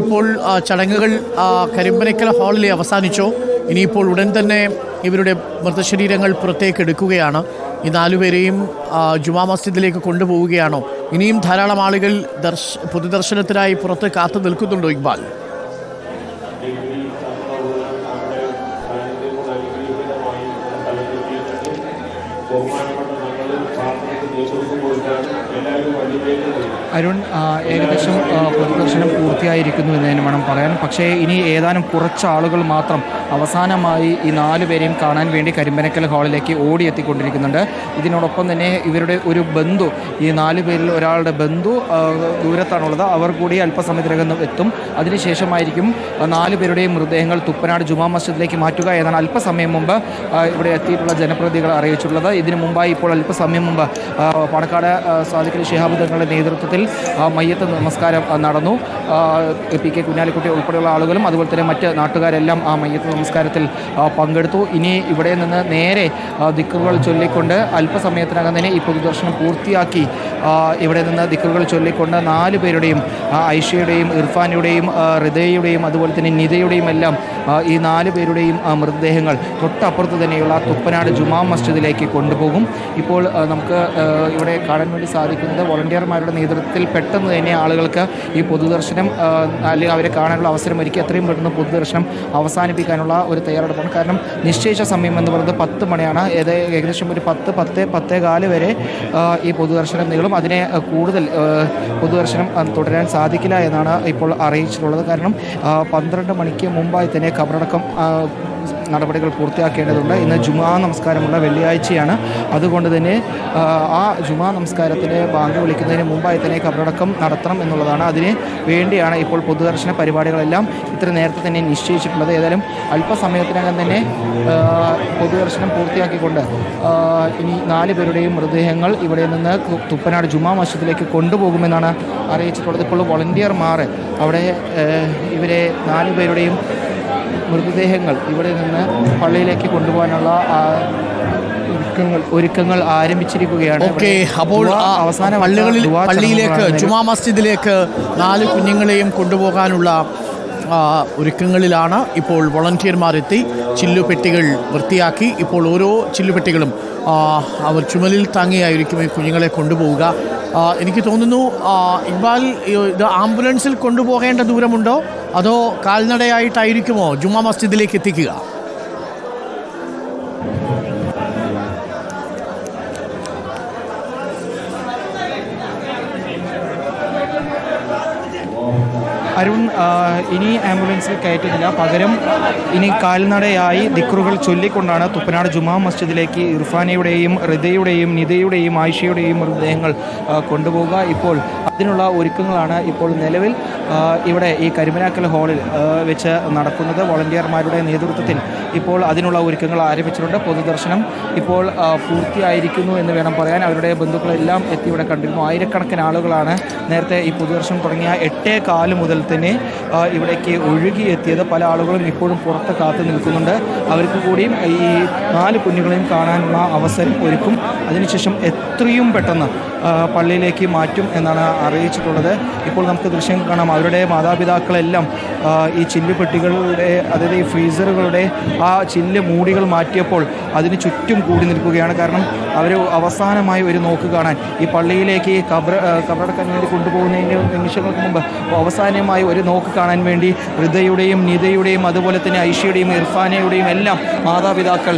ഇപ്പോൾ ചടങ്ങുകൾ കരിമ്പനക്കൽ ഹാളിൽ അവസാനിച്ചോ? ഇനിയിപ്പോൾ ഉടൻ തന്നെ ഇവരുടെ മൃതശരീരങ്ങൾ പുറത്തേക്ക് എടുക്കുകയാണ്. ഈ 4 പേരെയും ജുമാ മസ്ജിദിലേക്ക് കൊണ്ടുപോവുകയാണോ? ഇനിയും ധാരാളം ആളുകൾ പൊതുദർശനത്തിനായി പുറത്ത് കാത്തു നിൽക്കുന്നുണ്ടോ ഇക്ബാൽ? അരുൺ, ഏകദേശം പൊതുദർശനം പൂർത്തിയായിരിക്കുന്നു എന്ന് തന്നെ വേണം പറയാൻ. പക്ഷേ ഇനി ഏതാനും കുറച്ച് ആളുകൾ മാത്രം അവസാനമായി ഈ 4 പേരെയും കാണാൻ വേണ്ടി കരിമ്പനക്കൽ ഹാളിലേക്ക് ഓടിയെത്തിക്കൊണ്ടിരിക്കുന്നുണ്ട്. ഇതിനോടൊപ്പം തന്നെ ഇവരുടെ ഒരു ബന്ധു, ഈ 4 പേരിൽ ഒരാളുടെ ബന്ധു ദൂരത്താണുള്ളത്, അവർ കൂടി അല്പസമയത്തിനകം എത്തും. അതിനുശേഷമായിരിക്കും 4 പേരുടെയും മൃതദേഹങ്ങൾ തുപ്പനാട് ജുമാ മസ്ജിദിലേക്ക് മാറ്റുക എന്നാണ് അല്പസമയം മുമ്പ് ഇവിടെ എത്തിയിട്ടുള്ള ജനപ്രതിനിധികൾ അറിയിച്ചിട്ടുള്ളത്. ഇതിനു മുമ്പായി ഇപ്പോൾ അല്പസമയം മുമ്പ് പാണക്കാട് സാദിഖലി ശിഹാബ് തങ്ങളുടെ നേതൃത്വത്തിൽ മയ്യത്ത് നമസ്കാരം നടന്നു. പി.കെ. കുഞ്ഞാലിക്കുട്ടി ഉൾപ്പെടെയുള്ള ആളുകളും അതുപോലെ തന്നെ മറ്റ് നാട്ടുകാരെല്ലാം ആ മയ്യത്ത് നമസ്കാരത്തിൽ പങ്കെടുത്തു. ഇനി ഇവിടെ നിന്ന് നേരെ ദിക്റുകൾ ചൊല്ലിക്കൊണ്ട് അല്പസമയത്തിനകം തന്നെ ഈ പൊതുദർശനം പൂർത്തിയാക്കി ഇവിടെ നിന്ന് ദിക്റുകൾ ചൊല്ലിക്കൊണ്ട് 4 പേരുടെയും, ഐഷയുടെയും ഇർഫാനുടെയും റിദയുടെയും അതുപോലെ തന്നെ നിതയുടെയും എല്ലാം ഈ 4 പേരുടെയും മൃതദേഹങ്ങൾ തൊട്ടപ്പുറത്ത് തന്നെയുള്ള തുപ്പനാട് ജുമാ മസ്ജിദിലേക്ക് കൊണ്ടുപോകും. ഇപ്പോൾ നമുക്ക് ഇവിടെ കാണാൻ വേണ്ടി സാധിക്കുന്നത് വോളണ്ടിയർമാരുടെ നേതൃത്വത്തിൽ പെട്ടെന്ന് തന്നെ ആളുകൾക്ക് ഈ പൊതുദർശനം അല്ലെങ്കിൽ അവരെ കാണാനുള്ള അവസരം ഒരുക്കി എത്രയും പെട്ടെന്ന് പൊതുദർശനം അവസാനിപ്പിക്കാനുള്ള ഒരു തയ്യാറെടുപ്പാണ്. കാരണം നിശ്ചയിച്ച സമയം എന്ന് പറയുന്നത് 10 മണിയാണ്. ഏകദേശം ഒരു 10-10:15 വരെ ഈ പൊതുദർശനം നീളും. അതിനെ കൂടുതൽ പൊതുദർശനം തുടരാൻ സാധിക്കില്ല എന്നാണ് ഇപ്പോൾ അറിയിച്ചിട്ടുള്ളത്. കാരണം 12 മണിക്ക് മുമ്പായി തന്നെ ഖബറടക്കം നടപടികൾ പൂർത്തിയാക്കേണ്ടതുണ്ട്. ഇന്ന് ജുമാ നമസ്കാരമുള്ള വെള്ളിയാഴ്ചയാണ്. അതുകൊണ്ട് തന്നെ ആ ജുമാ നമസ്കാരത്തിന് ബാങ്ക് വിളിക്കുന്നതിന് മുമ്പായി തന്നെ ഖബറടക്കം നടത്തണം എന്നുള്ളതാണ്. അതിന് വേണ്ടിയാണ് ഇപ്പോൾ പൊതുദർശന പരിപാടികളെല്ലാം ഇത്ര നേരത്തെ തന്നെ നിശ്ചയിച്ചിട്ടുള്ളത്. ഏതായാലും അല്പസമയത്തിനകം തന്നെ പൊതുദർശനം പൂർത്തിയാക്കിക്കൊണ്ട് ഇനി 4 പേരുടെയും മൃതദേഹങ്ങൾ ഇവിടെ നിന്ന് തുപ്പനാട് ജുമാ മസ്ജിദിലേക്ക് കൊണ്ടുപോകുമെന്നാണ് അറിയിച്ചിട്ടുള്ളത്. ഇപ്പോൾ വോളണ്ടിയർമാർ അവിടെ ഇവരെ 4 പേരുടെയും മൃതദേഹങ്ങൾ ഇവിടെ നിന്ന് പള്ളിയിലേക്ക് കൊണ്ടുപോകാനുള്ള ഒരുക്കങ്ങൾ ആരംഭിച്ചിരിക്കുകയാണ്. അപ്പോൾ അവസാന പള്ളിയിലേക്ക് ജുമാ മസ്ജിദിലേക്ക് 4 കുഞ്ഞുങ്ങളെയും കൊണ്ടുപോകാനുള്ള ഒരുക്കങ്ങളിലാണ് ഇപ്പോൾ വോളണ്ടിയർമാരെത്തി. ചില്ലുപെട്ടികൾ വൃത്തിയാക്കി ഇപ്പോൾ ഓരോ ചില്ലുപെട്ടികളും അവർ ചുമലിൽ താങ്ങിയായിരിക്കും ഈ കുഞ്ഞുങ്ങളെ കൊണ്ടുപോവുക. എനിക്ക് തോന്നുന്നു ഇക്ബാൽ, ഇത് ആംബുലൻസിൽ കൊണ്ടുപോകേണ്ട ദൂരമുണ്ടോ അതോ കാൽനടയായിട്ടായിരിക്കുമോ ജുമാ മസ്ജിദിലേക്ക് എത്തിക്കുക? അരുൺ, ഇനി ആംബുലൻസിൽ കയറ്റുന്നില്ല. പകരം ഇനി കാൽനടയായി ദിക്റുകൾ ചൊല്ലിക്കൊണ്ടാണ് തുപ്പനാട് ജുമാ മസ്ജിദിലേക്ക് ഇർഫാനയുടെയും റിദയുടെയും നിതയുടെയും ആയിഷയുടെയും മൃതദേഹങ്ങൾ കൊണ്ടുപോകുക. ഇപ്പോൾ അതിനുള്ള ഒരുക്കങ്ങളാണ് ഇപ്പോൾ നിലവിൽ ഇവിടെ ഈ കരിമ്പനക്കൽ ഹാളിൽ വെച്ച് നടക്കുന്നത്. വോളണ്ടിയർമാരുടെ നേതൃത്വത്തിൽ ഇപ്പോൾ അതിനുള്ള ഒരുക്കങ്ങൾ ആരംഭിച്ചിട്ടുണ്ട്. പൊതുദർശനം ഇപ്പോൾ പൂർത്തിയായിരിക്കുന്നു എന്ന് വേണം പറയാൻ. അവരുടെ ബന്ധുക്കളെല്ലാം എത്തി ഇവിടെ കണ്ടിരുന്നു. ആയിരക്കണക്കിന് ആളുകളാണ് നേരത്തെ ഈ പൊതുദർശനം തുടങ്ങിയ 8:15 മുതൽ തന്നെ ഇവിടേക്ക് ഒഴുകിയെത്തിയത്. പല ആളുകളും ഇപ്പോഴും പുറത്ത് കാത്തു നിൽക്കുന്നുണ്ട്. അവർക്ക് കൂടിയും ഈ 4 കുഞ്ഞുങ്ങളെയും കാണാനുള്ള അവസരം ഒരുക്കും. അതിനുശേഷം എത്രയും പെട്ടെന്ന് പള്ളിയിലേക്ക് മാറ്റും എന്നാണ് അറിയിച്ചിട്ടുള്ളത്. ഇപ്പോൾ നമുക്ക് ദൃശ്യം കാണാം. അവരുടെ മാതാപിതാക്കളെല്ലാം ഈ ചില്ലുപെട്ടികളുടെ, അതായത് ഈ ഫ്രീസറുകളുടെ ആ ചില്ല് മൂടികൾ മാറ്റിയപ്പോൾ അതിന് ചുറ്റും കൂടി നിൽക്കുകയാണ്. കാരണം അവർ അവസാനമായി ഒരു നോക്ക് കാണാൻ ഈ പള്ളിയിലേക്ക് ഖബറടക്കാൻ വേണ്ടി കൊണ്ടുപോകുന്നതിന് നിമിഷങ്ങൾക്ക് മുമ്പ് അവസാനമായി ഒരു നോക്ക് കാണാൻ വേണ്ടി ഹൃദയുടെയും നിതയുടെയും അതുപോലെ തന്നെ ഐഷയുടെയും ഇർഫാനയുടെയും എല്ലാം മാതാപിതാക്കൾ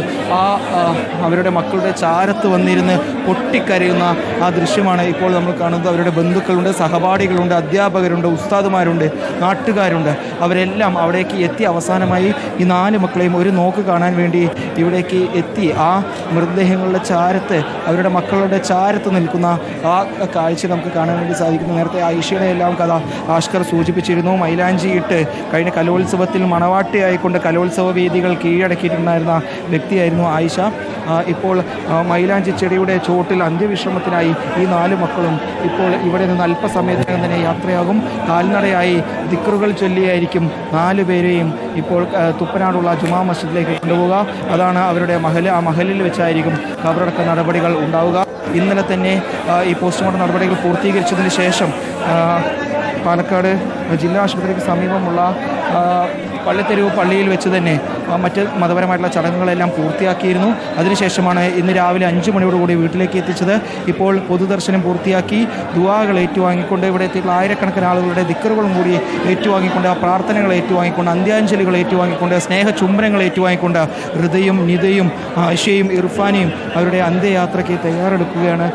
അവരുടെ മക്കളുടെ ചാരത്ത് വന്നിരുന്ന് പൊട്ടിക്കരയുന്ന ആ ദൃശ്യമാണ് ഇപ്പോൾ നമ്മൾ കാണുന്നത്. അവരുടെ ബന്ധുക്കളുണ്ട്, സഹപാഠികളുണ്ട്, അധ്യാപകരുണ്ട്, ഉസ്താദുമാരുണ്ട്, നാട്ടുകാരുണ്ട്. അവരെല്ലാം അവിടേക്ക് എത്തി അവസാനമായി ഈ 4 മക്കളെയും ഒരു നോക്ക് കാണാൻ വേണ്ടി ഇവിടേക്ക് എത്തി ആ മൃതദേഹങ്ങളുടെ ചാരത്ത്, അവരുടെ മക്കളുടെ ചാരത്ത് നിൽക്കുന്ന ആ കാഴ്ച നമുക്ക് കാണാൻ വേണ്ടി സാധിക്കുന്നു. നേരത്തെ ആയിഷയുടെ എല്ലാം കഥ ആഷ്കർ സൂചിപ്പിച്ചിരുന്നു. മൈലാഞ്ചി ഇട്ട് കഴിഞ്ഞ കലോത്സവത്തിൽ മണവാട്ടിയായിക്കൊണ്ട് കലോത്സവ വേദികൾ കീഴടക്കിയിട്ടുണ്ടായിരുന്ന വ്യക്തിയായിരുന്നു ആയിഷ. ഇപ്പോൾ മൈലാഞ്ചി ചെടിയുടെ ചോട്ടിൽ അന്ത്യവിശ്രമത്തിനായി ഈ 4 മക്കളും ഇപ്പോൾ ഇവിടെ നിന്ന് അല്പസമയത്തിനകം തന്നെ യാത്രയാകും. കാൽനടയായി ദിക്റുകൾ ചൊല്ലിയായിരിക്കും 4 പേരെയും ഇപ്പോൾ തുപ്പനാടുള്ള ജുമാ മസ്ജിദിലേക്ക് കൊണ്ടുപോകുക. അതാണ് അവരുടെ മഹൽ. ആ മഹലിൽ വെച്ചായിരിക്കും ഖബറടക്ക നടപടികൾ ഉണ്ടാവുക. ഇന്നലെ തന്നെ ഈ പോസ്റ്റ്മോർട്ടം നടപടികൾ പൂർത്തീകരിച്ചതിന് ശേഷം പാലക്കാട് ജില്ലാ ആശുപത്രിക്ക് സമീപമുള്ള പള്ളിത്തെരുവ് പള്ളിയിൽ വെച്ച് തന്നെ മറ്റ് മതപരമായിട്ടുള്ള ചടങ്ങുകളെല്ലാം പൂർത്തിയാക്കിയിരുന്നു. അതിനുശേഷമാണ് ഇന്ന് രാവിലെ 5 മണിയോടുകൂടി വീട്ടിലേക്ക് എത്തിച്ചത്. ഇപ്പോൾ പൊതുദർശനം പൂർത്തിയാക്കി ദുആകൾ ഏറ്റുവാങ്ങിക്കൊണ്ട് ഇവിടെ എത്തിയിട്ടുള്ള ആയിരക്കണക്കിന് ആളുകളുടെ ദിക്റുകളും കൂടി ഏറ്റുവാങ്ങിക്കൊണ്ട്, പ്രാർത്ഥനകൾ ഏറ്റുവാങ്ങിക്കൊണ്ട്, അന്ത്യാഞ്ജലികൾ ഏറ്റുവാങ്ങിക്കൊണ്ട്, സ്നേഹചുംബനങ്ങൾ ഏറ്റുവാങ്ങിക്കൊണ്ട് ഹൃദയും നിതയും ആശയും ഇർഫാനെയും അവരുടെ അന്ത്യയാത്രയ്ക്ക് തയ്യാറെടുക്കുകയാണ്.